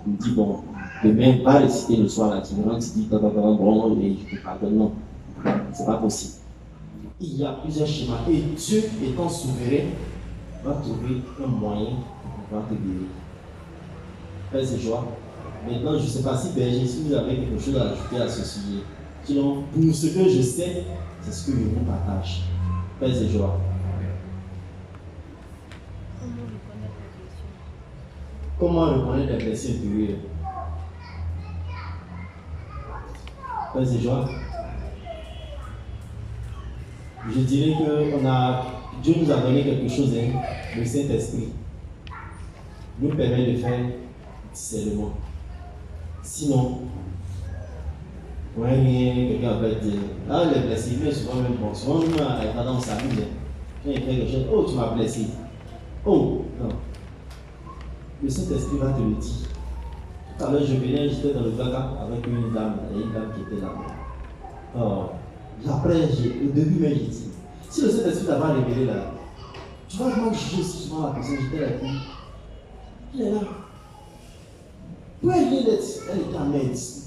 il dit, bon, demain, va réciter le soir l'itinérant, tu dis, bon, et je te pardonne. Non, c'est pas possible. Il y a plusieurs schémas. Et Dieu, étant souverain, va trouver un moyen pour pouvoir te guérir. Fais ses joies. Maintenant, je ne sais pas si Berger, si vous avez quelque chose à ajouter à ce sujet. Sinon, pour ce que je sais, c'est ce que je vous partage. Fais ses joies. Comment reconnaître les blessures intérieures? Fais ses joies. Je dirais que Dieu nous a donné quelque chose, hein, le Saint-Esprit nous permet de faire discernement. Sinon, rien, quelqu'un va dire, ah, les blessés, mais souvent même bon, souvent nous, pendant on s'amuse, quand il fait quelque chose, oh, tu m'as blessé. Oh, non. Le Saint-Esprit va te le dire. Tout à l'heure, j'étais dans le Gaga avec une dame qui était là. Oh. Après, au début, mais j'ai dit, si le Saint-Esprit t'a pas révélé là, tu vas vraiment juger si souvent la personne, j'étais là, il est là. Pour elle était en médecine.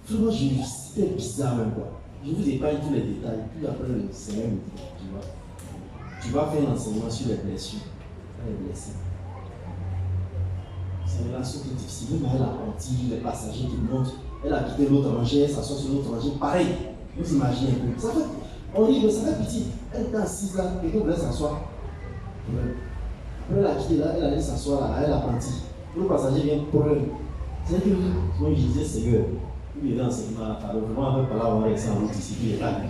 Vraiment, c'était bizarre même quoi. Je vous épargne tous les détails, puis après le Seigneur me dit, tu vas faire un enseignement sur les blessures. Les blessés. C'est une relation qui est difficile. Même elle a menti, les passagers qui montent, elle a quitté l'autre rangée, elle s'assoit sur l'autre rangée, pareil. Vous imaginez un peu. Ça fait, on rit, mais ça fait petit. Elle était assise là, quelqu'un voulait s'asseoir. Après, elle a quitté là, elle allait s'asseoir là, elle a menti. Le passager vient problème. C'est que moi je disais, Seigneur, il est dans l'enseignement là, vraiment avec par là, on va rester en route ici, puis il est là,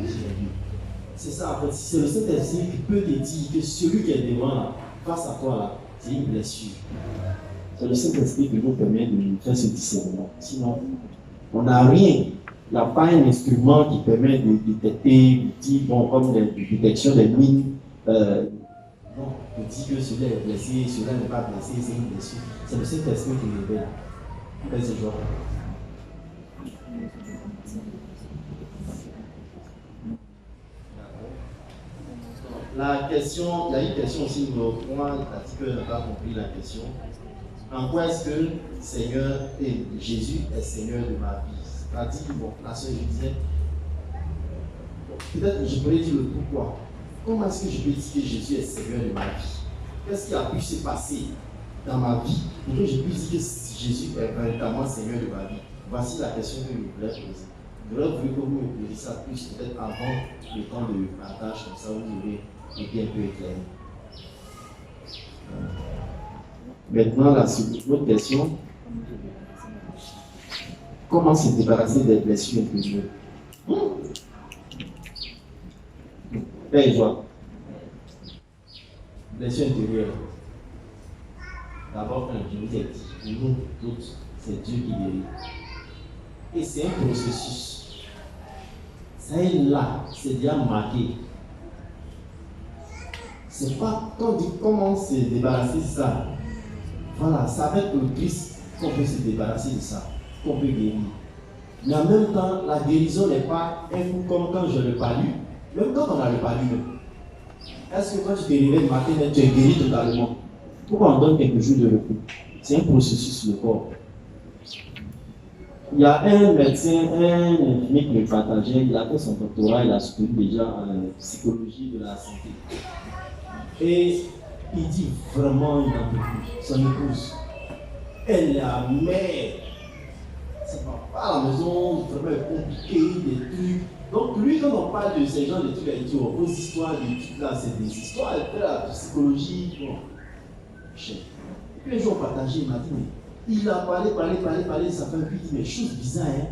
c'est ça en fait. C'est le Saint-Esprit qui peut te dire que celui qui est devant là, face à toi là, c'est une blessure. C'est le Saint-Esprit qui nous permet de faire ce discernement. Sinon, on n'a rien. Il n'y a pas un instrument qui permet de détecter, bon, comme la détection des mines. Non, on dit que celui-là est blessé, celui-là n'est pas blessé, c'est une blessure. C'est le Saint-Esprit qui révèle. Fais ce genre. La question, il y a une question aussi, moi, l'article n'a pas compris la question. En quoi est-ce que Seigneur et Jésus est Seigneur de ma vie? C'est-à-dire, bon, la soeur, je disais, peut-être que je pourrais dire le pourquoi. Comment est-ce que je peux dire que Jésus est Seigneur de ma vie? Qu'est-ce qui a pu se passer dans ma vie pour que je puisse dire que Jésus est véritablement Seigneur de ma vie? Voici la question que je voulais poser. J'aurais voulu que vous me posiez ça plus peut-être avant le temps de partage, comme ça vous aurez été un peu éclairé. Maintenant, l'autre question. Comment se débarrasser des blessures intérieures? Fais joie. Blessures intérieures. D'abord, je vous ai dit, pour nous tous, c'est Dieu qui guérit. Et c'est un processus. Ça est là, c'est déjà marqué. C'est pas quand on dit comment se débarrasser de ça. Voilà, c'est avec le Christ qu'on peut se débarrasser de ça, qu'on peut guérir. Mais en même temps, la guérison n'est pas un coup comme quand je le palue, même quand on a le palu. Est-ce que quand tu te réveilles le matin, tu es guéri totalement? Pourquoi on donne quelques jours de repos? C'est un processus, le corps. Il y a un médecin, un infirmier qui me partageait, il a fait son doctorat, il a soutenu déjà en psychologie de la santé. Et il dit vraiment, il n'en peut plus. Son épouse, elle est amère. C'est pas à la maison, vraiment compliqué, des trucs. Donc lui, quand on parle de ces gens de trucs, il dit, vos histoires de trucs là, c'est des histoires de la psychologie. Bon. Et puis un jour on partageait, il m'a dit, mais il a parlé, ça fait un peu, mais choses bizarres. Hein.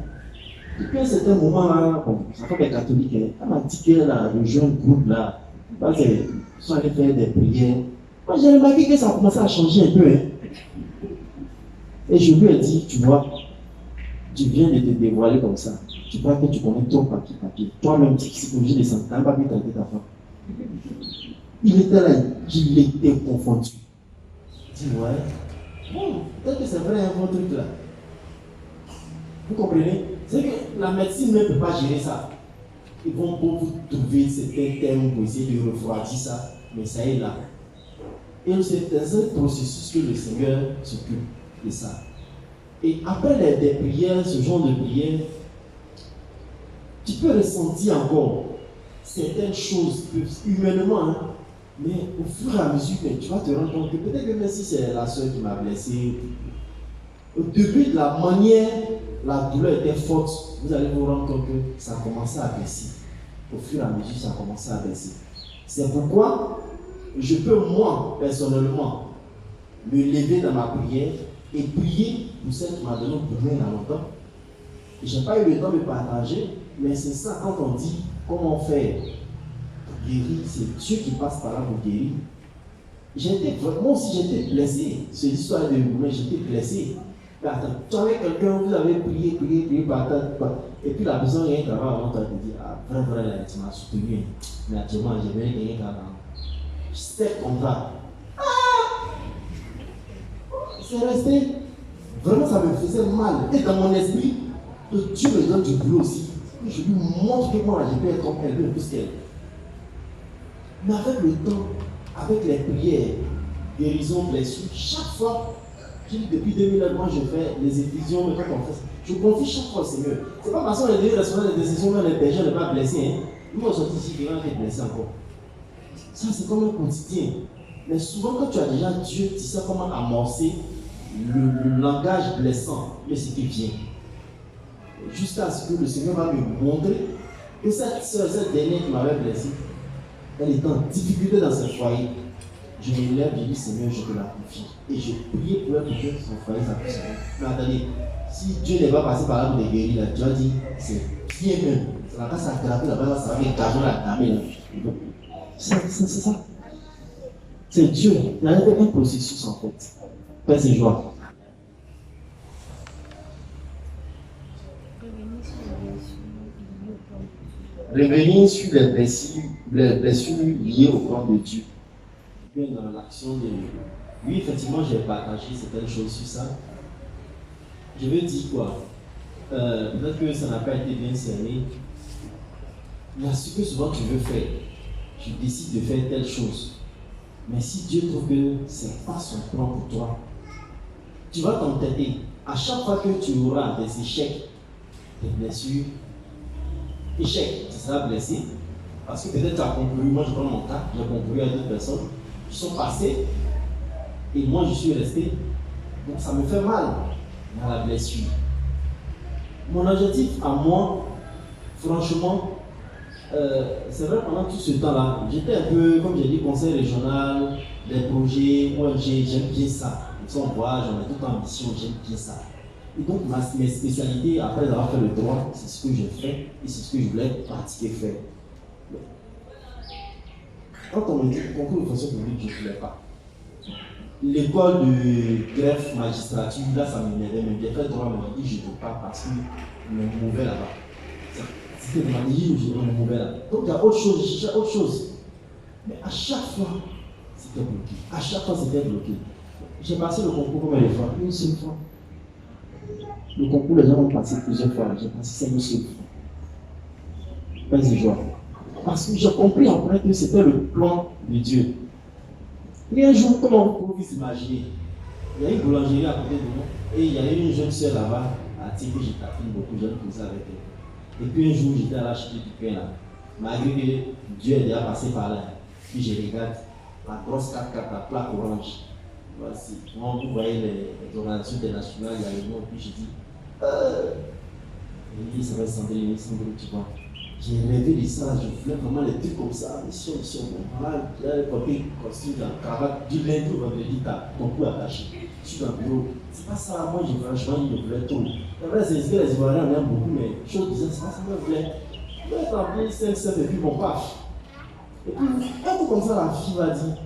Depuis un certain moment là, bon, ça fait des catholiques, hein, elle m'a dit qu'elle a rejoint un groupe là, parce qu'ils sont allés faire des prières. Moi j'ai remarqué que ça a commencé à changer un peu. Hein. Et je lui ai dit, tu vois, tu viens de te dévoiler comme ça. Tu crois que tu connais ton papier. Toi-même, psychologie de santé, tu n'as pas pu traiter ta femme. Il était là, il était confondu. Je dis, ouais. Bon, peut-être que c'est vrai, un bon truc là. Vous comprenez? C'est que la médecine ne peut pas gérer ça. Ils vont beaucoup trouver certains termes pour essayer de refroidir ça, mais ça est là. Et c'est dans un processus que le Seigneur s'occupe de ça. Et après des prières, ce genre de prières, tu peux ressentir encore certaines choses, humainement, hein, mais au fur et à mesure, tu vas te rendre compte que peut-être que même si c'est la soeur qui m'a blessé, au début de la manière, la douleur était forte, vous allez vous rendre compte que ça a commencé à baisser. Au fur et à mesure, ça a commencé à baisser. C'est pourquoi je peux, moi, personnellement, me lever dans ma prière et prier pour celle qui m'a donné un coup de main il y a longtemps. Je n'ai pas eu le temps de partager, mais c'est ça, quand on dit comment faire pour guérir, c'est Dieu qui passe par là pour guérir. Moi aussi j'étais blessé, c'est l'histoire de vous, mais j'étais blessé. Mais attends, tu avais quelqu'un, vous avez prié, et puis la personne vient avant toi te dit, ah, vraiment, tu m'as soutenu, mais actuellement, je vais gagner avant. C'est comme ça. C'est resté. Vraiment, ça me faisait mal. Et dans mon esprit, que Dieu me donne du boulot aussi. Que je lui montre que moi, je peux être comme elle, plus qu'elle. Mais avec le temps, avec les prières, guérison, blessure, chaque fois, depuis 2009, moi je fais les effusions, mais quand on fait ça, je confie chaque fois au Seigneur. C'est pas parce qu'on est devenu responsable des décisions, mais les pécheurs n'est pas blessé. Hein. Nous, on sortit ici, quelqu'un est blessé encore. Ça, c'est comme un quotidien. Mais souvent, quand tu as déjà Dieu, tu sais comment amorcer le langage blessant de ce qui vient. Jusqu'à ce que le Seigneur va me montrer que cette soeur, cette dernière qui m'avait blessé, elle est en difficulté dans son foyer. Je me lève, je dis Seigneur, je te la confie. Et je prie pour elle pour que son foyer s'appelle. Mais attendez, si Dieu n'est pas passé par là pour les guérir, là, tu as dit, c'est bien même. C'est la casse à gratter là-bas, ça va être la dame là. C'est ça. C'est Dieu. Il y a un processus en fait. Père, c'est joie. Revenir sur les blessures liées au plan de Dieu. Bien dans l'action de. Oui, effectivement, j'ai partagé certaines choses sur ça. Je veux dire quoi? Peut-être que ça n'a pas été bien cerné. Il y a ce que souvent tu veux faire. Tu décides de faire telle chose. Mais si Dieu trouve que ce n'est pas son plan pour toi, tu vas t'entêter. À chaque fois que tu auras des échecs, des blessures, tu seras blessé. Parce que peut-être tu as conclu, moi je prends mon cas, j'ai conclu à d'autres personnes qui sont passées et moi je suis resté. Donc ça me fait mal dans la blessure. Mon objectif à moi, franchement, c'est vrai pendant tout ce temps-là, j'étais un peu, comme j'ai dit, conseil régional, des projets, moi j'aime bien ça. On voyage, on est tout en mission, j'aime bien ça. Et donc mes spécialités, après avoir fait le droit, c'est ce que j'ai fait et c'est ce que je voulais pratiquer faire. Quand on me dit concours de fonction publique, je ne voulais pas. L'école de greffe, magistrature, là ça m'énervait, mais j'ai fait droit, mais je ne veux pas parce qu'on est mauvais là-bas. C'était de manière où je me mauvais là. Donc il y a autre chose, je cherchais autre chose. Mais à chaque fois, c'était bloqué. À chaque fois, c'était bloqué. J'ai passé le concours combien de fois? Une seule fois. Le concours, les gens ont passé plusieurs fois. J'ai passé ça une seule fois. Pas de joie. Parce que j'ai compris après que c'était le plan de Dieu. Et un jour, comment vous pouvez vous imaginer? Il y a une boulangerie à côté de moi et il y avait une jeune soeur là-bas à Tigre que j'ai tapé beaucoup, j'ai posé avec elle. Et puis un jour, j'étais à l'acheter du pain là. Malgré que Dieu est déjà passé par là. Puis je regarde la grosse 4x4, la plaque orange. Voici. Moi, vous voyez les organisations internationales, il y a le nom, puis je dis, ça va sentir les symboles, tu vois. J'ai rêvé de ça, je voulais vraiment des trucs comme ça, mission, voilà, j'ai porté costume, la cravate, du lundi au vendredi, ton cou attaché. Je suis dans le bureau. C'est pas ça, moi, franchement, je voulais tout. C'est vrai, c'est ce que les Ivoiriens en aiment beaucoup, mais chose disant, c'est pas ça que je voulais. Je voulais travailler 5-7 et puis mon paf. Et puis, un coup comme ça, la fille va dire,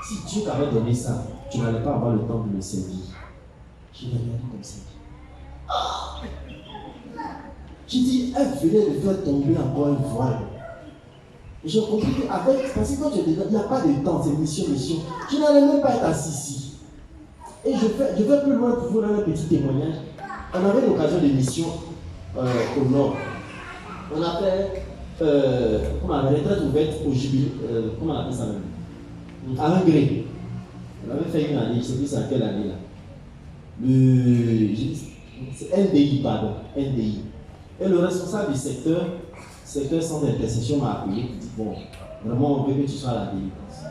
si Dieu t'avait donné ça, tu n'allais pas avoir le temps de le servir. Je l'ai regardé comme ça. J'ai dit, elle venait de faire tomber encore une voile. Et j'ai compris qu'avec, parce que quand tu es dedans, il n'y a pas de temps, c'est mission. Je n'allais même pas être assis ici. Et je vais plus loin pour vous donner un petit témoignage. On avait l'occasion de mission au nord. On a fait, comment on avait retraite ouverte au jubilé, comment on appelle ça même? À un gré. On avait fait une année, je ne sais plus c'est à quelle année là. c'est NDI, pardon, NDI. Et le responsable du secteur centre d'intercession m'a appelé, il dit bon, vraiment on veut que tu sois à la délivrance.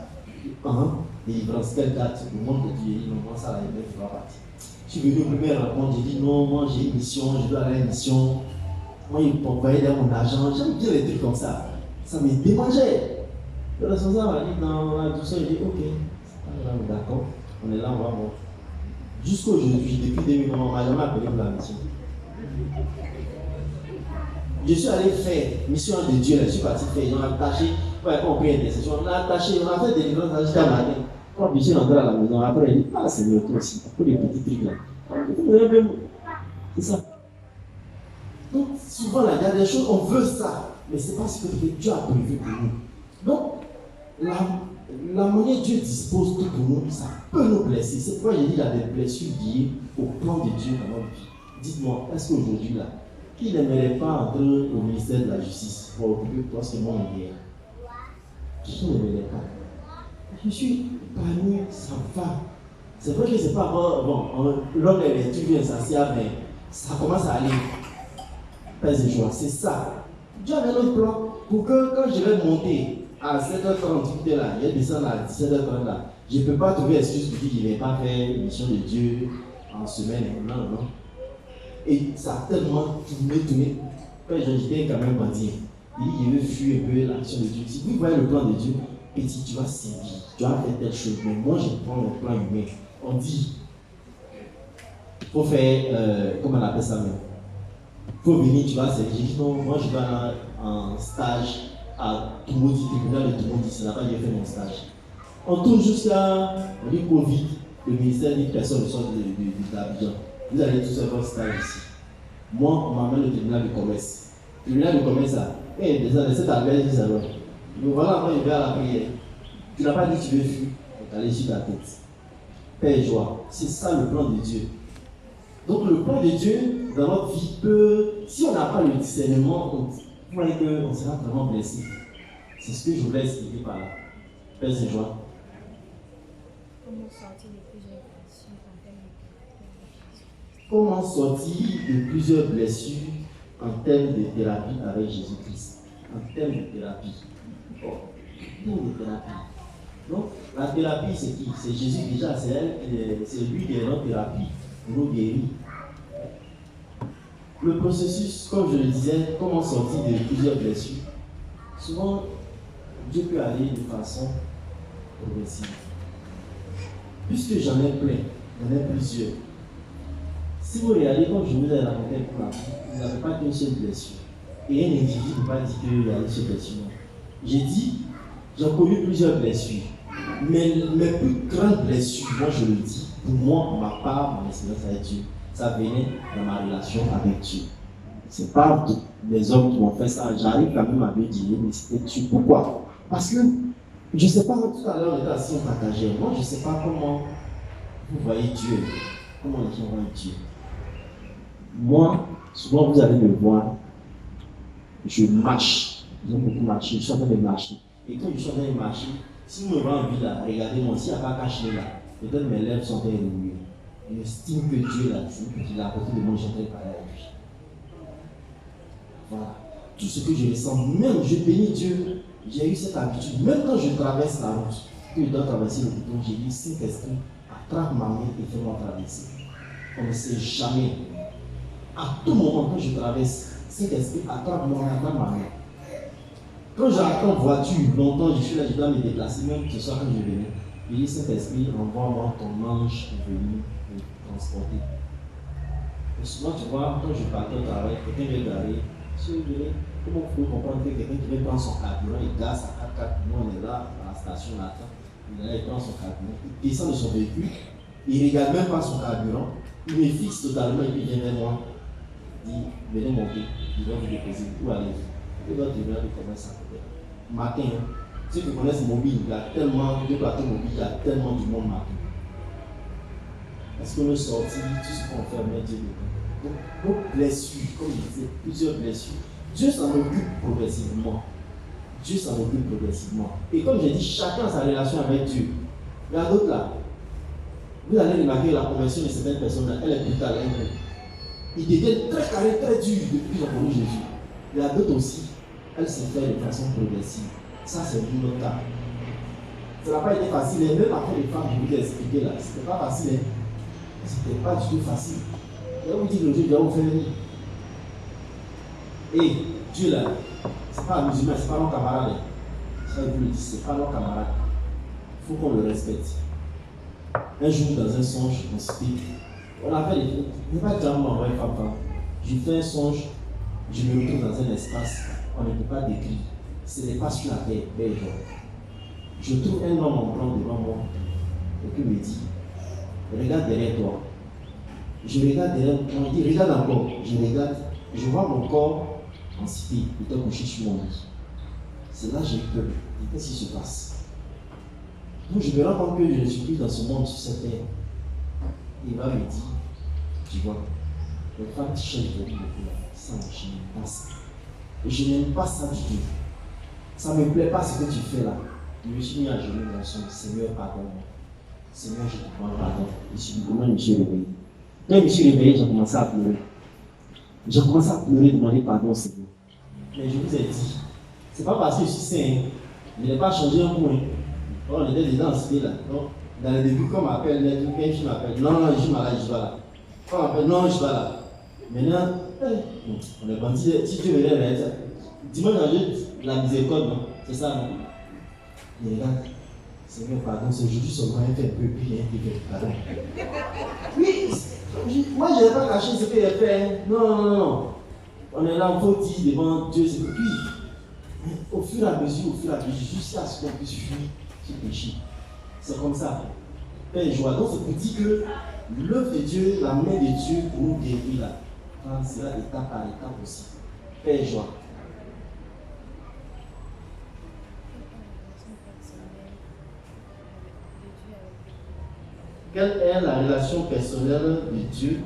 Délivrance, quelle date? Le monde de Dieu, il dit non, moi ça là, il va partir. Je suis venu au premier rencontre, j'ai dit non, moi j'ai une mission, je dois aller à une mission. Moi il m'envoyait dans mon argent, j'aime bien les trucs comme ça. Ça me démangeait. Le responsable m'a dit dans tout ça, j'ai dit ok, d'accord, on est là, on va voir. Jusqu'à aujourd'hui, depuis 2009, on ne m'a jamais appelé pour la mission. Je suis allé faire mission de Dieu, je suis parti faire, ils ont attaché, on prie intercession, on a attaché, on a fait des livrances jusqu'à matin. Quand je suis rentré à la maison, après il dit, ah Seigneur, toi aussi, pour les petits trucs là. C'est ça. Donc souvent là, il y a des choses, on veut ça, mais ce n'est pas ce que Dieu a prévu pour nous. Donc, la manière Dieu dispose tout pour nous, ça peut nous blesser. C'est pourquoi j'ai dit qu'il y a des blessures liées au plan de Dieu dans notre vie. Dites-moi, est-ce qu'aujourd'hui là, qui n'aimerait pas entrer au ministère de la Justice pour occuper le poste que moi on est? Qui n'aimerait pas? Je suis parmi, ça va. C'est vrai que c'est pas bon, l'homme est tu viens s'asseoir, mais ça commence à aller. Pèse de joie, c'est ça. Dieu avait notre plan pour que quand je vais monter à 7h30 là, il y a descendu à 17h30 là, je ne peux pas trouver excuse pour dire qu'il ne va pas faire une mission de Dieu en semaine. Non. Et ça a tellement tourné. Quand j'étais quand même bandit, il dit je veux fuir un peu l'action de Dieu. Si vous voyez le plan de Dieu, petit, tu vas servir, tu vas faire telle chose. Mais moi, je prends le plan humain. On dit, il faut faire, comment on appelle ça même? Il faut venir, tu vas servir. J'ai dit non, moi je vais aller en stage à Toumoudi, tribunal de Toumoudi, c'est là-bas que j'ai fait mon stage. On tourne jusqu'à le Covid, le ministère dit que personne ne sort de l'Abidjan. Vous allez tous faire votre stage ici. Moi, on m'amène au tribunal de commerce. Le tribunal de commerce, déjà, cette affaire, je dis alors. Donc voilà, moi je vais à la prière. Tu n'as pas dit que tu veux fuir, tu allé sur ta tête. Paix et joie. C'est ça le plan de Dieu. Donc le plan de Dieu dans notre vie peut, si on n'a pas le discernement, vous voyez qu'on sera vraiment blessé. C'est ce que je voulais expliquer par là. Paix et joie. Comment sortir de plusieurs blessures en termes de thérapie avec Jésus-Christ? En termes de thérapie. En termes de thérapie. Donc, la thérapie, c'est qui? C'est Jésus déjà, c'est lui qui est notre thérapie, pour nous guérir. Le processus, comme je le disais, comment sortir de plusieurs blessures? Souvent, Dieu peut aller de façon progressive. Puisque j'en ai plein, j'en ai plusieurs. Si vous regardez, comme je vous ai raconté pour la vie, vous n'avez pas qu'une seule blessure. Et un individu ne peut pas dire qu'il y a une seule blessure. J'ai dit, j'ai connu plusieurs blessures. Mais mes plus grandes blessures, moi je le dis, pour moi, ma part, mon expérience avec Dieu, ça venait dans ma relation avec Dieu. Ce n'est pas les hommes qui m'ont fait ça. J'arrive quand même à me dire, mais c'était Dieu. Pourquoi? Parce que, je ne sais pas, tout à l'heure, on était assis, on partageait. Moi, je ne sais pas comment vous voyez Dieu. Comment les gens voient Dieu. Moi, souvent, vous allez me voir, je marche. J'aime beaucoup marcher, je suis en train de marcher. Et quand je suis en train de marcher, si vous me voyez en vie là, regardez-moi, s'il n'y a pas caché là, peut-être mes lèvres sont en train de remuer. J'estime que Dieu là, qu'il est à côté de moi, je suis en train de parler avec lui. Voilà. Tout ce que je ressens, même je bénis Dieu, j'ai eu cette habitude, même quand je traverse la route, que je dois traverser le bouton, j'ai dit, Saint-Esprit, attrape ma main et fais-moi traverser. On ne sait jamais. À tout moment, quand je traverse, Saint-Esprit, attrape-moi, attrape ma main. Quand j'attends en voiture, longtemps, je suis là, je dois me déplacer, même ce soir quand je venais. Je dis, Saint-Esprit, envoie-moi ton ange pour venir me transporter. Et souvent, tu vois, quand je partais au travail, quelqu'un vient d'arriver, comment vous pouvez comprendre que quelqu'un qui vient prendre son carburant, il gaz à 4x4, nous on est là, à la station, on attend, il prend son carburant, il descend de son véhicule, il ne regarde même pas son carburant, il me fixe totalement et puis il vient vers moi, il dit, venez monter, je vais vous déposer, où allez-vous? Il doit devenir de commerce à côté. Matin, ceux qui connaissent mobile, il y a tellement de plateaux mobiles, il y a tellement du monde matin. Est-ce qu'on est sorti, tout ce qu'on fait, mais Dieu dedans. Donc, blessures, comme je disais, plusieurs blessures. Dieu s'en occupe progressivement. Dieu s'en occupe progressivement. Et comme j'ai dit, chacun a sa relation avec Dieu. Il y a d'autres là. Vous allez remarquer la conversion de certaines personnes, elle est brutale. Ils deviennent très carrés, très durs depuis qu'ils ont connu Jésus. Il y a d'autres aussi, elles se font de façon progressive. Ça, c'est notre cas. Ça n'a pas été facile. Et même après les femmes, je vous ai expliqué là, c'était pas facile. Hein. C'était pas du tout facile. Je vais vous dire que Dieu doit vous faire venir. Et Dieu là, c'est pas un musulman, c'est pas nos camarades. Ça, je vous le dis, c'est pas nos camarades. Il faut qu'on le respecte. Un jour, dans un songe, on se dit, on a fait des trucs. Je ne vais pas dire moi, ouais, papa. Je fais un songe, je me retrouve dans un espace, on ne peut pas décrire. Ce n'est pas sur la terre, belle genre. Je trouve un homme en blanc devant moi, et qui me dit, regarde derrière toi. Je regarde derrière moi, il dit, regarde encore. Je regarde, je vois mon corps en cité, il était couché sur mon lit. C'est là que j'ai peur. Qu'est-ce qui se passe? Donc je me rends compte que je ne suis plus dans ce monde, sur cette terre. Il va me dire, tu vois, les femmes qui cherchent de vie, ça, je n'aime pas ça. Et je n'aime pas ça du tout. Ça ne me plaît pas ce que tu fais là. Je me suis mis à genoux dans son Seigneur, pardonne-moi. Seigneur, je te demande pardon. Je suis comment je me suis réveillé. Quand je me suis réveillé, j'ai commencé à pleurer. J'ai commencé à pleurer, demander pardon au Seigneur. Mais je vous ai dit, c'est pas parce que je suis saint, je n'ai pas changé un point. On était déjà en cité là. Donc, dans le début, quand on m'appelle, quelqu'un qui m'appelle, non, je suis malade, je vais là. Quand on m'appelle, non, je vais là. Maintenant, on est bandit, si Dieu venait avec ça. Dis-moi dans la miséricorde, non? C'est ça, non? Et regarde, Seigneur, pardon, c'est aujourd'hui seulement un fait un peu pire, pardon. Oui, moi je n'ai pas caché ce qu'il a fait. Non. On est là, on faut dire devant Dieu, c'est que puis, au fur et à mesure, jusqu'à ce qu'on puisse fuir ce péché. C'est comme ça. Paix et joie. Donc, c'est pour dire que l'œuvre de Dieu, la main de Dieu pour nous guérir là, c'est là étape par étape aussi. Paix et joie. Quelle est la relation personnelle de Dieu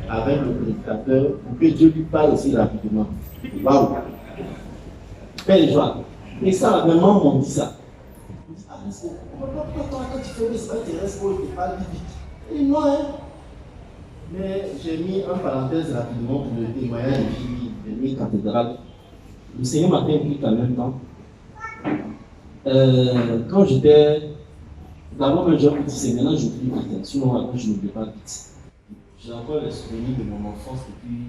avec le prédicateur pour que Dieu lui parle aussi rapidement? Waouh! Paix et joie. Et ça, vraiment, on dit ça. On dit, ah, mais c'est pourquoi quand tu fais ça, tu restes pour te parler vite. Et non, hein? Mais j'ai mis en parenthèse rapidement pour le témoignage de nuit cathédrale. Le Seigneur m'a fait un truc en même temps. Quand j'étais. D'abord, je me dis, c'est maintenant je prie vite. Sinon, après, je ne prie pas vite. J'ai encore les souvenirs de mon enfance depuis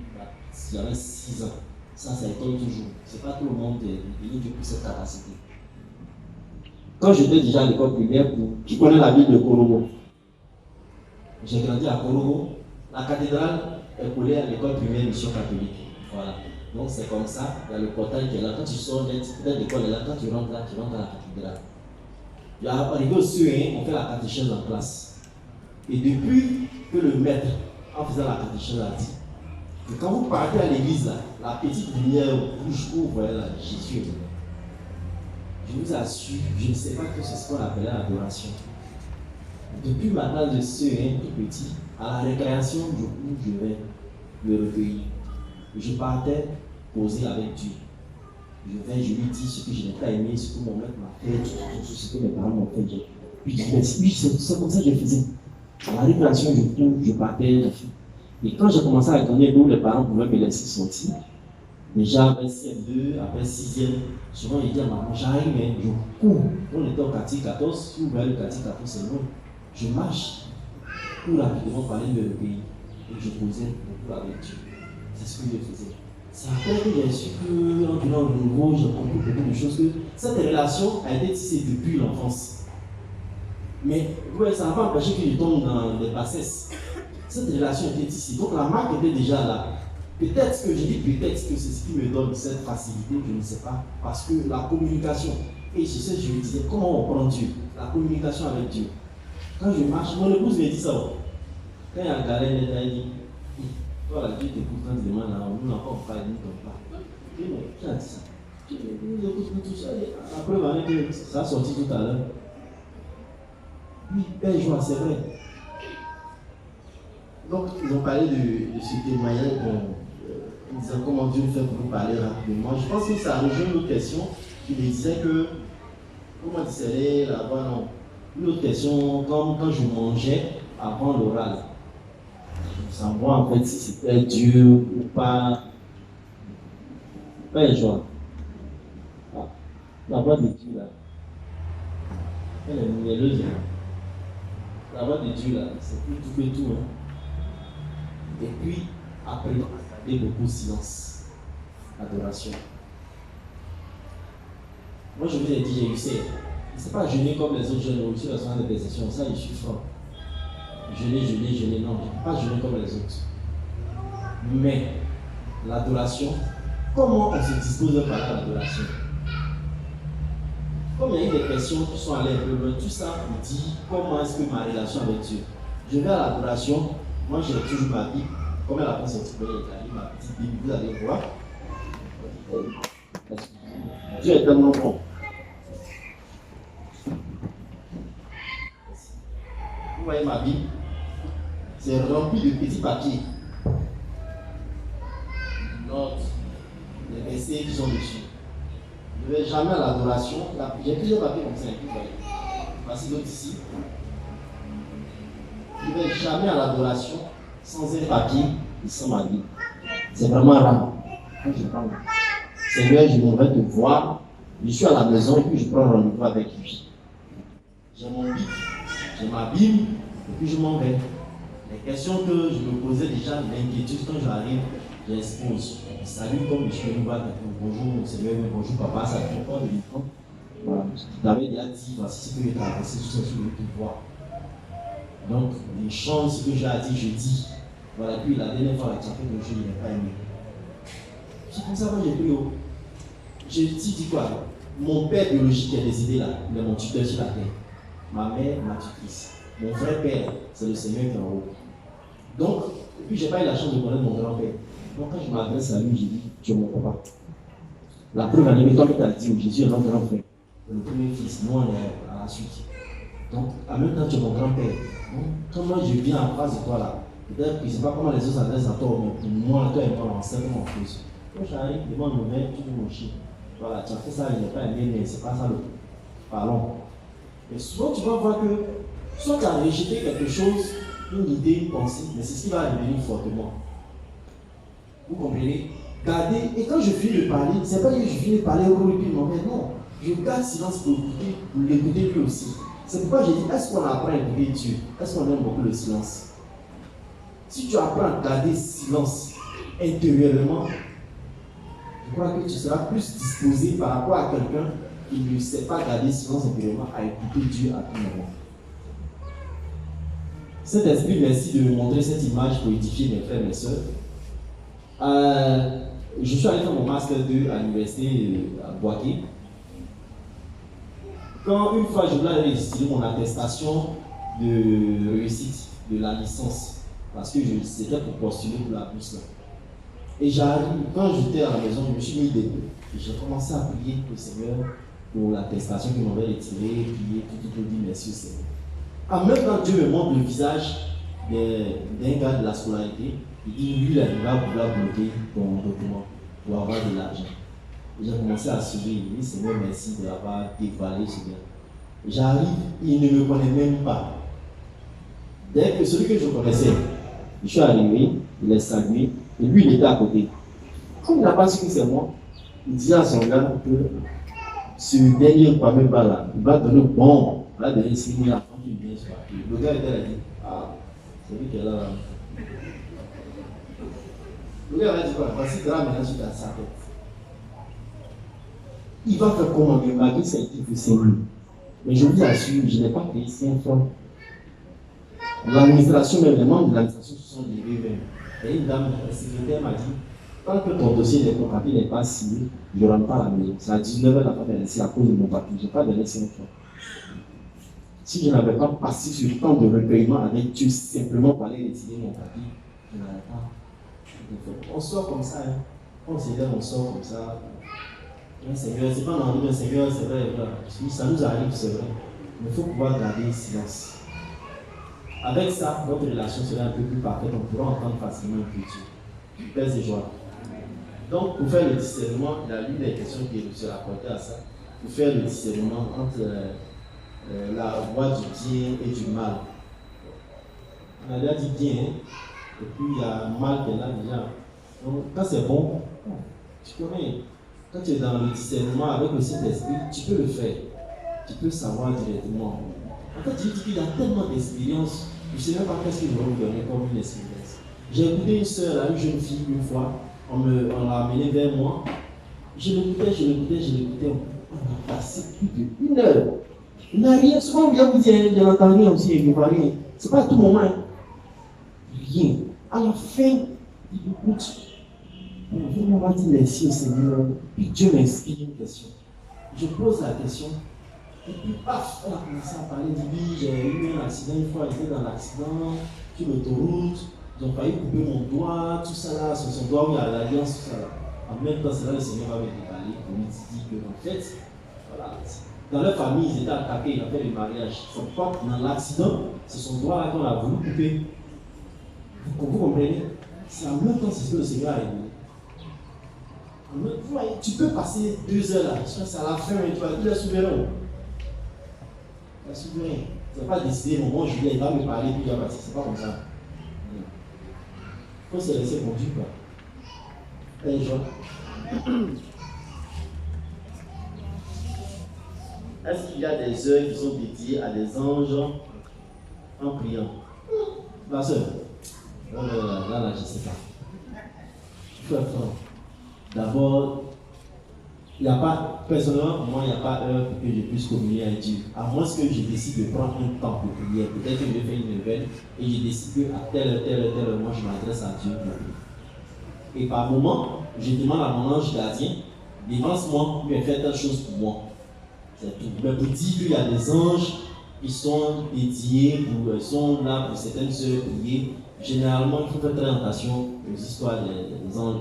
j'avais 6 ans. Ça étonne toujours. C'est pas tout le monde qui a cette capacité. Quand j'étais déjà à l'école primaire, qui connaît la ville de Korogo? J'ai grandi à Korogo. La cathédrale est collée à l'école primaire mission catholique. Voilà. Donc c'est comme ça, il y a le portail qui est là. Quand tu sors de l'école, là, quand tu rentres là, tu rentres à la cathédrale. Arrivé au CE1, on fait la catéchèse en classe. Et depuis que le maître, en faisant la catéchèse, a dit que quand vous partez à l'église, là, la petite lumière rouge où vous voyez là, Jésus est venu. Je vous assure, je ne sais pas que c'est ce qu'on appelait l'adoration. Depuis ma classe de CE1 tout petit, à la récréation, je vais le recueillir. Je partais poser avec Dieu. Je lui dis ce que je n'ai pas aimé, ce que mon maître m'a fait, ce que mes parents m'ont fait. Puis c'est comme ça que je faisais. À la récréation, je partais. Et quand j'ai commencé à gagner, d'où les parents pouvaient me laisser sortir, déjà après CM2, après 6e, souvent ils disent à maman, j'arrive, mais je cours. On était au quartier 14, si vous voyez le quartier 14, c'est loin. Je marche pour rapidement parler de le pays. Et je posais beaucoup avec Dieu. C'est ce que je faisais. C'est après que j'ai su qu'en venant de nouveau, j'ai compris beaucoup de choses, que cette relation a été tissée depuis l'enfance. Mais ouais, ça n'a pas empêché que je tombe dans des bassesses. Cette relation était tissée. Donc la marque était déjà là. Peut-être que je dis peut-être que c'est ce qui me donne cette facilité, je ne sais pas. Parce que la communication, et c'est ce que je me disais, comment on prend Dieu? La communication avec Dieu. Quand je marche, mon épouse me dit ça. Quand il y a un galère, elle dit, toi là, Dieu t'écoute quand tu demandes là, nous n'avons pas parlé, nous ne pas. Je dis, mais qui a dit ça? Nous écoutons tout ça. La preuve en est que ça a sorti tout à l'heure. Oui, Père Joie, c'est vrai. Donc, ils ont parlé de ce témoignage, en disant comment Dieu fait pour nous parler rapidement. Je pense que ça rejoint une autre question qui me disait que, comment disait là-bas, non. Une autre question, quand je mangeais, avant l'oral. Savoir en fait si c'était dur ou pas. Pas joie. La voix de Dieu là, elle est mielleuse. La voix de Dieu là, c'est plus tout que tout. Hein. Et puis, après, garder beaucoup de silence. Adoration. Moi, je vous ai dit, j'ai eu ça. C'est pas jeûner comme les autres jeunes au-dessus de la soirée de décision. Ça, je suis fort. Jeûner, non. Je ne peux pas jeûner comme les autres. Mais, l'adoration, comment on se dispose par l'adoration? Comme il y a eu des questions qui sont allées un peu loin, tout ça vous dit comment est-ce que ma relation avec Dieu. Je vais à l'adoration, moi j'ai toujours ma Bible. Comme elle a pas sorti ma petite Bible, vous allez voir. Dieu est tellement bon. Vous voyez ma Bible, c'est rempli de petits papiers. Notes, les versets qui sont dessus. Je ne vais jamais à l'adoration. J'ai plusieurs papiers comme ça. Voici d'autres ici. Je ne vais jamais à l'adoration sans un papier et sans ma Bible. C'est vraiment rare. Quand je parle, Seigneur, je m'en vais te voir. Je suis à la maison et puis je prends rendez-vous avec lui. J'ai mon Bible, j'ai ma Bible et puis je m'en vais. Les questions que je me posais déjà, l'inquiétude quand j'arrive, j'expose. Salut comme je suis nouveau, bonjour Seigneur, bonjour papa, ça fait pas de micro. Voilà. Tu t'avais déjà dit, voici ce que j'ai traversé, tout ça, je veux te voir. Donc, les choses que j'ai dit, je dis. Voilà, puis la dernière fois, tu as fait quelque chose, je n'ai pas aimé. C'est comme ça que j'ai pris haut. J'ai dit quoi? Mon père biologique qui est décédé là, il est mon tuteur sur la terre. Ma mère, ma tutrice. Mon vrai père, c'est le Seigneur qui est en haut. Donc, et puis j'ai pas eu la chance de connaître mon grand-père. Donc quand je m'adresse à lui, j'ai dit, tu es mon papa. La preuve en est, toi qui t'as dit, Jésus est notre grand frère. Le premier fils, nous on est à la suite. Donc, en même temps, tu es mon grand-père. Donc, quand moi je viens en face de toi là, peut-être que je ne sais pas comment les autres s'adressent à toi, mais pour moi, toi et moi, on sait comment on fait. Quand j'arrive devant le maire, tu dis mon chien. Voilà, tu as fait ça, il n'est pas aimé, mais c'est pas ça le parlons. Et souvent, tu vas voir que soit tu as rejeté quelque chose, une idée, une pensée, mais c'est ce qui va revenir fortement. Vous comprenez? Gardez, et quand je finis de parler, c'est pas que je finis de parler au mais non, je garde silence pour l'écouter lui aussi. C'est pourquoi j'ai dit, est-ce qu'on apprend à écouter Dieu? Est-ce qu'on aime beaucoup le silence? Si tu apprends à garder silence intérieurement, je crois que tu seras plus disposé par rapport à quelqu'un qui ne sait pas garder silence intérieurement à écouter Dieu à tout moment. Saint-Esprit, merci de me montrer cette image pour édifier mes frères et mes sœurs. Je suis allé faire mon Master 2 à l'université à Boaké. Quand une fois je voulais réussir mon attestation de réussite de la licence, parce que c'était pour postuler pour la bourse là. Et j'arrive, quand j'étais à la maison, je me suis mis debout et j'ai commencé à prier au Seigneur pour l'attestation qu'il m'avait retirée, prier, tout dire merci au Seigneur. En même temps, Dieu me montre le visage d'un gars de la scolarité. Il dit, lui, là, il va vouloir bloquer ton document pour avoir de l'argent. Et j'ai commencé à sourire. Il dit, Seigneur, merci de l'avoir dévoilé, Seigneur. J'arrive, il ne me connaît même pas. Dès que celui que je connaissais, je suis arrivé, il est salué, et lui, il était à côté. Comme il n'a pas su que c'est moi, il dit à son gars que ce dernier fameux là, il va donner bon, il va donner 6 000 quand tu viens sur la pied. Le gars était là, il dit, ah, c'est lui qui est là. Le gars va dire quoi? Voici là maintenant sur ta tête. Il va faire comment? Il m'a dit c'est qu'il faut saigner. Mais je vous assure, je n'ai pas payé 5 francs. L'administration, même les membres de l'administration se sont levés même. Et une dame, la secrétaire m'a dit, tant que ton dossier de ton papier n'est pas signé, je ne rentre pas à la maison. C'est à 19h la femme est laissée à cause de mon papier. Je n'ai pas donné 5 francs. Si je n'avais pas passé ce temps de recueillement avec Dieu, simplement pour aller retirer mon papier, je n'avais pas. On sort comme ça, hein. On s'élève, on sort comme ça. Seigneur, c'est pas l'envie d'un Seigneur, c'est vrai, ça nous arrive, c'est vrai. Mais il faut pouvoir garder silence. Avec ça, notre relation sera un peu plus parfaite, on pourra entendre facilement un peu Dieu. Paix et joie. Donc, pour faire le discernement, il y a l'une des questions qui se rapportait à ça. Pour faire le discernement entre la voie du bien et du mal. On a déjà dit bien, hein? Et puis il y a mal qu'elle a déjà. Donc quand c'est bon, tu connais. Quand tu es dans le discernement avec le Saint-Esprit, tu peux le faire. Tu peux savoir directement. En fait, je dis qu'il y a tellement d'expériences, je ne sais même pas qu'est-ce que je vais vous donner comme une expérience. J'ai écouté une soeur, une jeune fille, une fois, on l'a amenée vers moi. Je l'écoutais. On a passé plus d'1 heure. Il n'a rien. Souvent, on vient vous dire, je n'entends rien aussi, il ne voit rien. Ce n'est pas à tout moment. Rien. À la fin, il écoute. On va dire merci au Seigneur. Puis Dieu m'inspire une question. Je pose la question. Et puis, paf, elle a commencé à parler. Elle dit, j'ai eu un accident une fois, j'étais dans l'accident, sur l'autoroute. Ils ont failli couper mon doigt, tout ça là, sur son doigt, il y a l'alliance, tout ça là. En même temps, c'est là le Seigneur va me déballer pour lui dire que, en fait, voilà, dans leur famille, ils étaient attaqués, ils ont fait le mariage. Son papa, dans l'accident, c'est son doigt là qu'on a voulu couper. Vous comprenez? C'est en même temps, c'est ce que le Seigneur a aimé. Tu peux passer 2 heures là, c'est à la fin, tu vas dire, il est souverain. Il est souverain. Tu ne vas pas décider, au moment où Julien va me parler, puis il va passer. C'est pas comme ça. Il faut se laisser conduire, quoi. Et est-ce qu'il y a des heures qui sont dédiées à des anges en priant? Ma soeur, là, je ne sais pas. Il faut être franc. D'abord, il n'y a pas, personnellement, pour moi, il n'y a pas heure pour que je puisse communier avec Dieu. À moins que je décide de prendre un temps de prière. Peut-être que je vais faire une nouvelle et je décide qu'à tel moment, je m'adresse à Dieu pour prier. Et par moment, je demande à mon ange gardien, dévance-moi, mais fais telle chose pour moi. C'est tout. Mais pour dire qu'il y a des anges qui sont dédiés, ou sont là pour certaines heures prier, généralement, il faut faire très attention aux histoires des anges.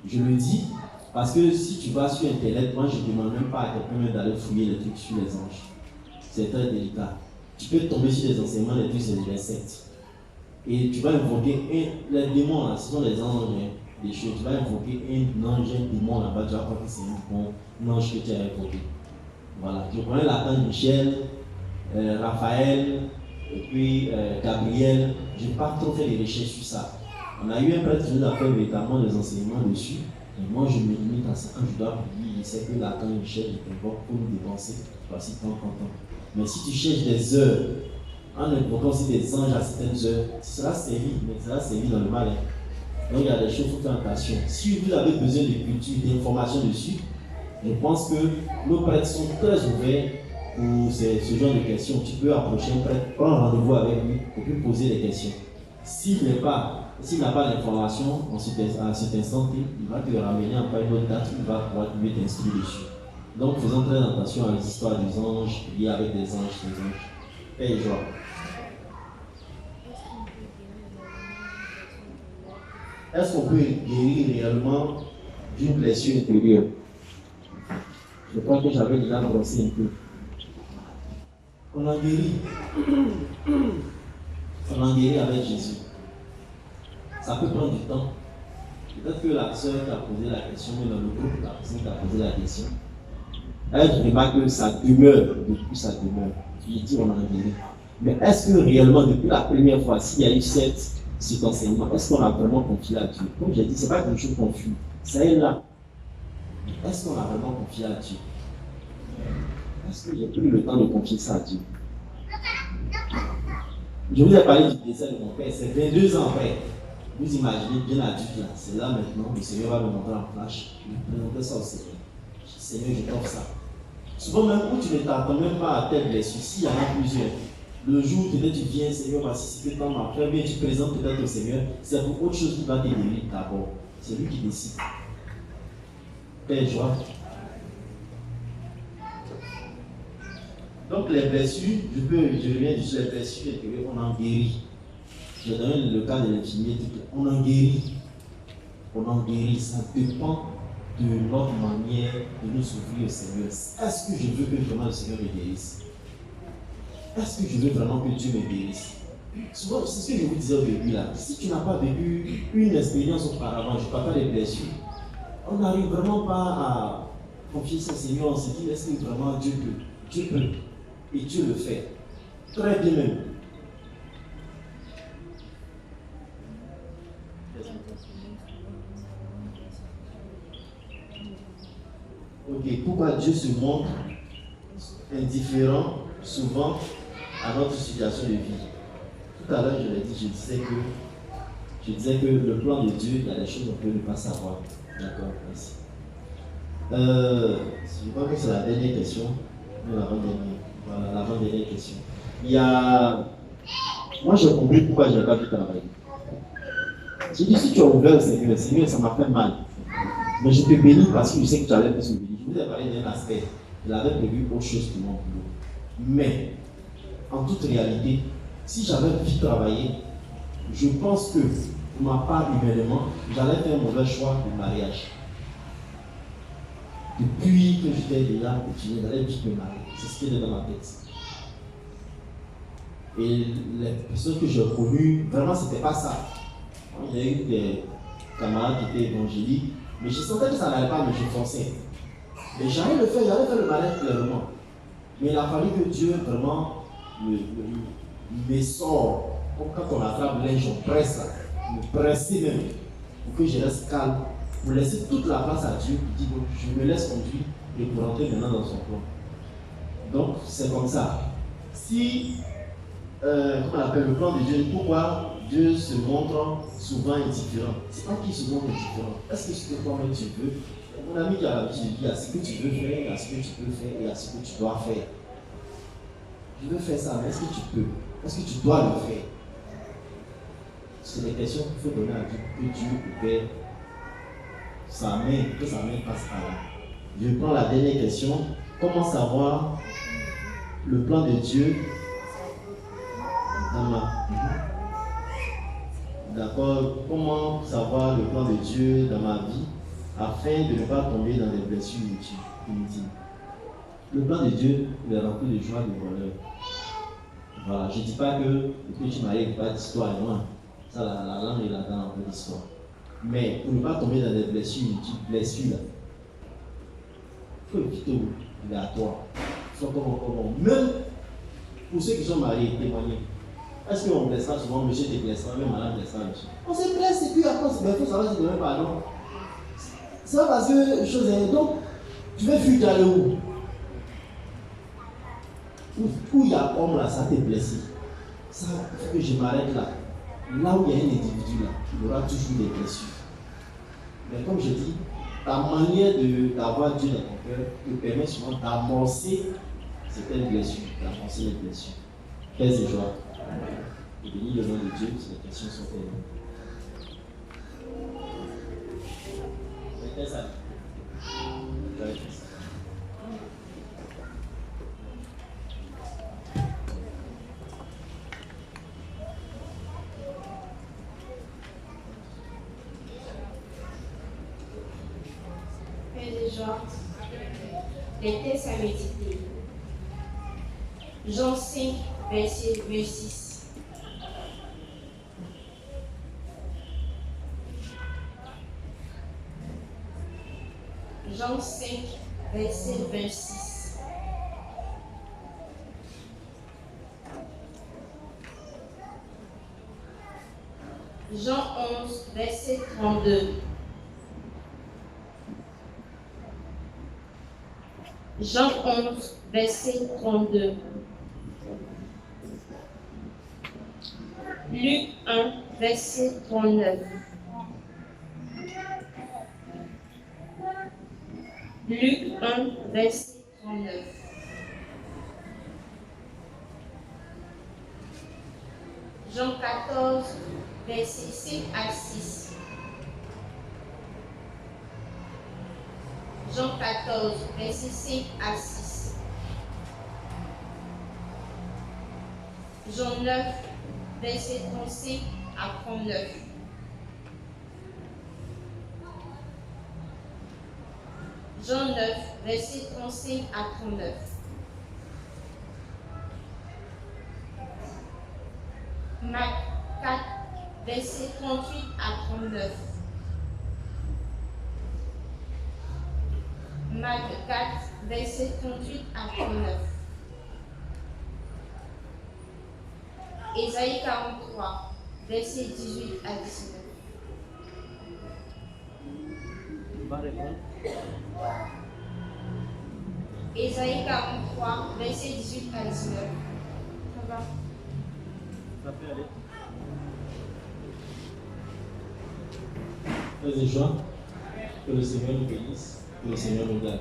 Je le dis parce que si tu vas sur Internet, moi je ne demande même pas à quelqu'un d'aller fouiller les trucs sur les anges. C'est très délicat. Tu peux tomber sur des enseignements, les trucs, c'est des sectes. Et tu vas invoquer les démons, là, ce sont les anges, des choses. Tu vas invoquer un ange, un démon là-bas, tu vas croire que c'est un ange que tu as invoqué. Voilà. Je connais l'archange Michel, Raphaël, et puis Gabriel. Je n'ai pas trop fait des recherches sur ça. On a eu un prêtre qui nous a fait véritablement des enseignements dessus. Et moi, je me limite à ça. Quand je dois prier, je sais que l'archange Michel, je t'invoque pour nous dépenser. Voici tant. Mais si tu cherches des heures, en invoquant aussi des anges à certaines heures, ce sera servi, mais ce sera servi dans le mal. Donc il y a des choses, il faut faire attention. Si vous avez besoin de culture, d'informations dessus, je pense que nos prêtres sont très ouverts pour ce genre de questions. Tu peux approcher un prêtre, prendre rendez-vous avec lui et puis poser des questions. S'il n'a pas d'informations à cet instant, il va te ramener après une autre date où il va pouvoir mieux t'instruire dessus. Donc faisons très attention à l'histoire des anges, liées avec des anges, Paix et joie. Est-ce qu'on peut guérir réellement d'une blessure intérieure? Je crois que j'avais déjà brossé un peu. On en guérit. On en guérit avec Jésus. Ça peut prendre du temps. Peut-être que la sœur qui a posé la question, mais dans le groupe, la personne qui a posé la question, elle remarque que ça demeure, depuis ça demeure. Il dit on en guérit. Mais est-ce que réellement, depuis la première fois, s'il y a eu cet enseignement, est-ce qu'on a vraiment confié à Dieu? Comme j'ai dit, ce n'est pas quelque chose confus. Ça est là. Est-ce qu'on a vraiment confié à Dieu? Est-ce que j'ai pris le temps de confier ça à Dieu? Je vous ai parlé du décès de mon père, c'est 22 ans après. Vous imaginez bien adulte là, c'est là maintenant, le Seigneur va me montrer en flash. Je vais présenter ça au Seigneur. Seigneur, je t'offre ça. Souvent même où tu ne t'attends même pas à telle blessure, s'il y en a plusieurs. Le jour où tu viens, Seigneur, voici ce que tu m'as fait, bien tu présentes peut-être au Seigneur, c'est pour autre chose qui va te guérir d'abord. C'est lui qui décide. Paix et joie. Donc les blessures, je reviens sur les blessures et on en guérit. Je donne le cas de l'infirmier, on en guérit. On en guérit, ça dépend de notre manière de nous souffrir au Seigneur. Est-ce que je veux que vraiment le Seigneur me guérisse? Est-ce que je veux vraiment que Dieu me guérisse? Souvent, c'est ce que je vous disais au début là. Si tu n'as pas vécu une expérience auparavant, je ne parle pas des blessures, on n'arrive vraiment pas à confier ça au Seigneur. On se dit, est-ce que vraiment Dieu peut? Dieu peut. Et Dieu le fait. Très bien même. Ok, pourquoi Dieu se montre indifférent souvent à notre situation de vie? Tout à l'heure, je disais que le plan de Dieu, il y a des choses qu'on peut ne pas savoir. D'accord, merci. Je crois que c'est la dernière question. Voilà, l'avant-dernière question. Il y a... Moi, j'ai compris pourquoi je n'ai pas pu travailler. J'ai dit, si tu as ouvert le Seigneur, ça m'a fait mal. Mais je te bénis parce que je sais que tu allais me bénir. Je vous ai parlé d'un aspect. Il avait prévu autre chose pour mon boulot. Mais, en toute réalité, si j'avais pu travailler, je pense que, pour ma part, humainement, j'allais faire un mauvais choix de mariage. Depuis que j'étais déjà étudiant, j'allais vite me marier. C'est ce qui est dans ma tête. Et les personnes que j'ai connues, vraiment, c'était pas ça. Il y a eu des camarades qui étaient évangéliques, mais je sentais que ça n'allait pas, mais je fonçais. Et j'allais faire le mariage clairement. Mais il a fallu que Dieu vraiment me sorte, comme quand on attrape linge, on presse là, me presser même, pour que je reste calme, pour laisser toute la place à Dieu, qui dit donc je me laisse conduire et pour rentrer maintenant dans son plan. Donc c'est comme ça. Si, comment on appelle le plan de Dieu, pourquoi Dieu se montre souvent indifférent? C'est pas qu'il se montre indifférent. Est-ce que ce que toi-même tu veux? Mon ami qui a l'habitude de dire, il y a ce que tu veux faire, il y a ce que tu peux faire, et il y a ce que tu dois faire. Je veux faire ça, mais est-ce que tu peux? Est-ce que tu dois le faire? C'est des questions qu'il faut donner à Dieu, que Dieu opère que sa main passe par là. Je prends la dernière question. Comment savoir le plan de Dieu dans ma... D'accord? Comment savoir le plan de Dieu dans ma vie afin de ne pas tomber dans des blessures inutiles? Le plan de Dieu est rempli de joie et de bonheur. Voilà, je ne dis pas que le petit mari n'est pas d'histoire loin. Ça, la langue est là-dedans, un peu d'histoire. Mais pour ne pas tomber dans des blessures inutiles, il faut éviter obligatoire. Même pour ceux qui sont mariés, témoigner. Est-ce qu'on blessera souvent, monsieur te blessera, même madame blessera, monsieur? On se blesse et puis après, il faut savoir si demain pardon. C'est pas parce que chose est. Donc, tu veux fuir d'aller où? Où il y a homme là, ça t'est blessé. Ça, il faut que je m'arrête là. Là où il y a un individu là, il y aura toujours des blessures. Mais comme je dis, ta manière d'avoir Dieu dans ton cœur te permet souvent d'amorcer certaines blessures, d'amorcer les blessures. Paix et joie. Et bénis le nom de Dieu, si les questions sont faites. Mettez ça. Les textes à méditer. Jean 5, verset 26. Jean 5, verset 26. Jean 11, verset 32. Jean 11, verset 32. Luc 1, verset 39. Luc 1, verset 39. Jean 14, verset 5 à 6. Jean 14, verset 5 à 6. Jean 9, verset 35 à 39. Jean 9, verset 35 à 39. Marc 4, verset 38 à 39. Marc 4, verset 38 à 39. Ésaïe 43, verset 18 à 19. va répondre. Ésaïe 43, verset 18 à 19. Ça va? Ça peut aller. Frères et joie, que le Seigneur nous bénisse, que le Seigneur nous garde.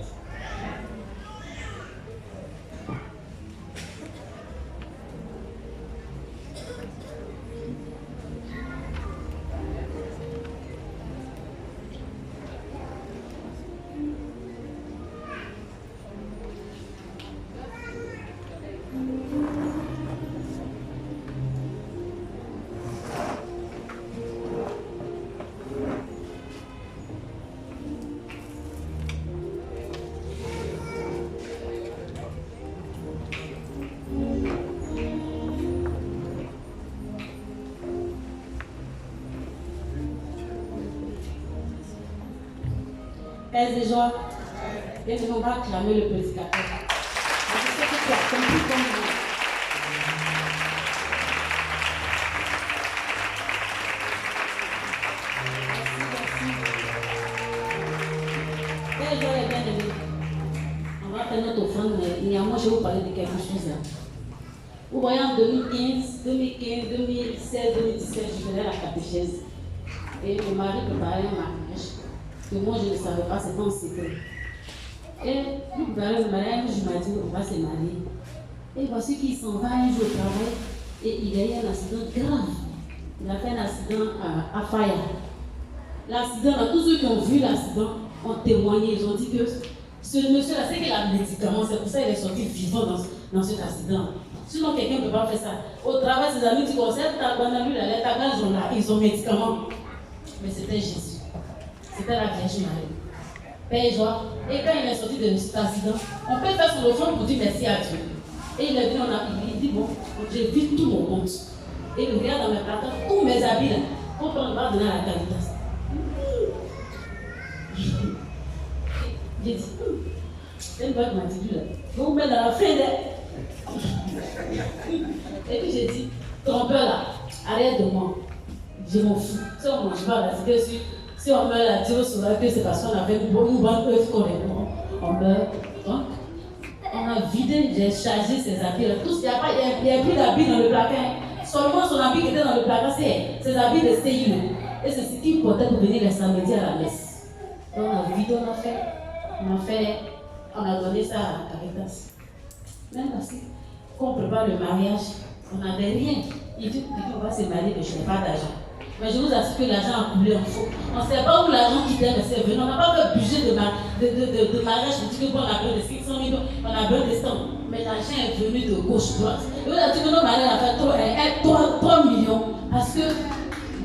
Père des joies, et on va acclamer le prédicateur. Je sais que tu as compris comme moi. Père des joies est bien aimé. On va faire notre offrande, mais néanmoins, je vais vous parler de quelque chose là. Vous voyez, en 2015, 2016, 2017, je faisais la catéchèse. Et mon mari préparait un mariage. Que moi je ne savais pas, c'était en secret. Et nous préparons le mariage, je m'ai dit on va se marier. Et voici qu'il s'en va un jour au travail et il a eu un accident grave. Il a fait un accident à Faya. L'accident, là, tous ceux qui ont vu l'accident ont témoigné, ils ont dit que ce monsieur-là, c'est qu'il a un médicament, c'est pour ça qu'il est sorti vivant dans cet accident. Sinon, quelqu'un ne peut pas faire ça. Au travail, ses amis disent qu'on sait, on a lu la lettre, ils ont médicament. Mais c'était Jésus. C'était la Vierge Marie. Père et joie. Et quand il est sorti de cet accident, on peut faire son offrande pour dire merci à Dieu. Et il est venu, il dit bon, j'ai vu tout mon compte. Et il regarde dans mes placards, tous mes habits là, pour qu'on va donner à la Caritas. J'ai dit, c'est une bonne attitude là. Vous mettez dans la fin là. Et puis j'ai dit, trompeur là, arrête de moi. Je m'en fous. Si on ne mange pas là, c'est que si on meurt là, Dieu saura que c'est parce qu'on avait une bonne œuvre correctement. On meurt. Donc, on a vidé, j'ai chargé ses habits là. Tout, il n'y a plus d'habits dans le placard. Seulement son habit qui était dans le placard, c'est ses habits de CIE. Et c'est ce qu'il portait pour venir les samedis à la messe. Donc on a vidé, on a donné ça à Caritas. Même parce qu'on prépare le mariage, on n'avait rien. Il dit qu'on va se marier, mais je n'ai pas d'argent. Mais je vous assure que l'argent a coulé en faux. On ne sait pas où l'argent quittait, mais c'est venu. On n'a pas fait budget de mariage. Je dis qu'on a besoin de 500 millions, on a besoin de 100. Mais l'argent est venu de gauche-droite. Et vous avez dit que nos mariages ont fait 3 millions. Parce que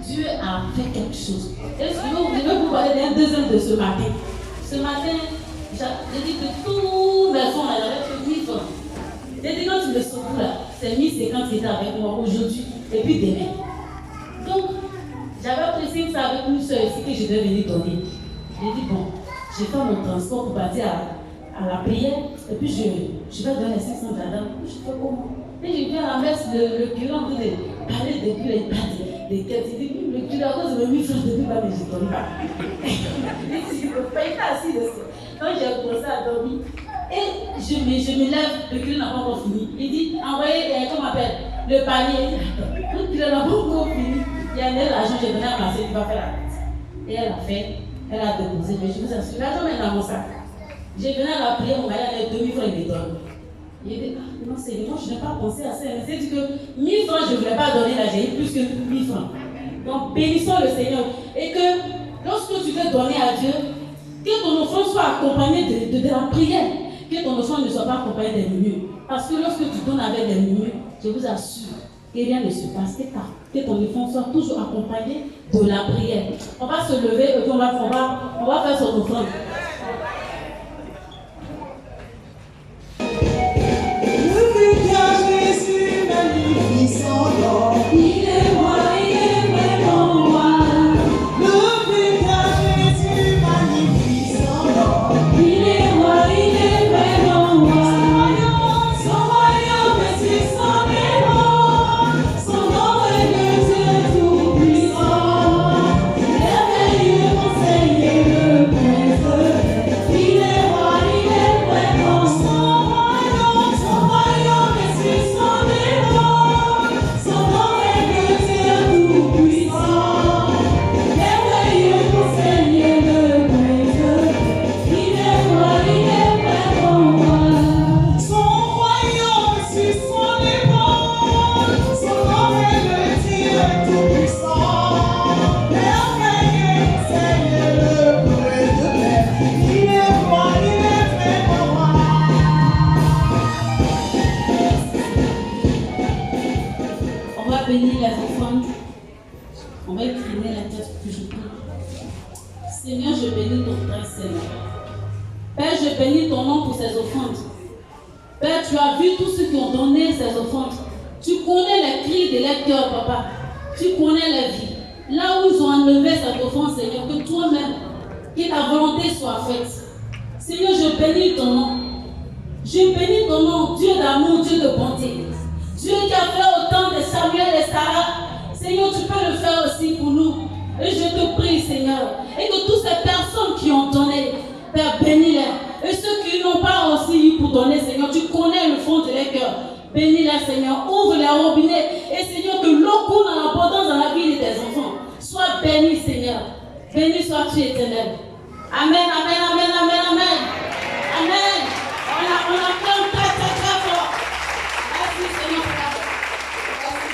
Dieu a fait quelque chose. Et je vais vous parler d'un deuxième de ce matin. Ce matin, j'ai dit que tous mes fonds, j'avais fait 1000 francs. J'ai dit quand tu me secoues là, c'est 1050 qui étaient avec moi aujourd'hui et puis demain. Donc, j'avais précisé ça avec une soeur ici que je devais venir donner. J'ai dit bon, j'ai fait mon transport pour partir à la prière et puis je vais donner les 500 de la dame. Je fais comment? Et je viens à la messe, le curé en train de parler depuis les dates, des têtes. Il dit le curé a cause de 1000 francs depuis pas, mais je ne donne pas. Il dit je ne peux pas être assis dessus. Donc j'ai commencé à dormir. Et je me lève, le curé n'a pas encore fini. Il dit envoyez, comment on appelle, le panier. Le curé n'a pas encore fini. Il y a un l'argent, j'ai donné à ma soeur qui va faire la tête. Et elle a fait, elle a déposé, mais je vous assure, l'argent est dans mon sac. J'ai venu à la prière, mon mari a 2000 francs, il me donne. Il dit, non, c'est moi, je n'ai pas pensé à ça. Il s'est dit que 1000 francs, je ne voulais pas donner là, j'ai eu plus que 1000 francs. Donc, bénissons le Seigneur. Et que lorsque tu veux donner à Dieu, que ton offrande soit accompagnée de la prière. Que ton offrande ne soit pas accompagnée des murmures. Parce que lorsque tu donnes avec des murmures, je vous assure que rien ne se passe. Que ton offrande soit toujours accompagnée de la prière. On va se lever et puis on va faire son offrande. Il est moi, il est vraiment moi. Le Père Jésus magnificent. Il est moi, il est vraiment moi. Son royaume est sur son démon. Son nom est le Dieu tout-puissant. Merveilleux conseiller, le Prince Seigneur, je bénis ton très Seigneur. Père, je bénis ton nom pour ces offrandes. Père, tu as vu tous ceux qui ont donné ces offrandes. Tu connais les cris de leurs cœurs, papa. Tu connais les vies. Là où ils ont enlevé cette offrande, Seigneur, que toi-même, que ta volonté soit faite. Seigneur, je bénis ton nom. Je bénis ton nom, Dieu d'amour, Dieu de bonté. Dieu qui a fait autant de Samuel et Sarah. Seigneur, tu peux le faire aussi pour nous. Et je te prie, Seigneur, et que toutes ces personnes qui ont donné, Père, bénis-les. Et ceux qui n'ont pas aussi eu pour donner, Seigneur, tu connais le fond de leur cœur. Bénis-les, Seigneur. Ouvre les robinets. Et Seigneur, que l'eau coule en abondance dans la vie de tes enfants. Sois béni, Seigneur. Béni sois-tu, Éternel. Amen, amen, amen, amen, amen.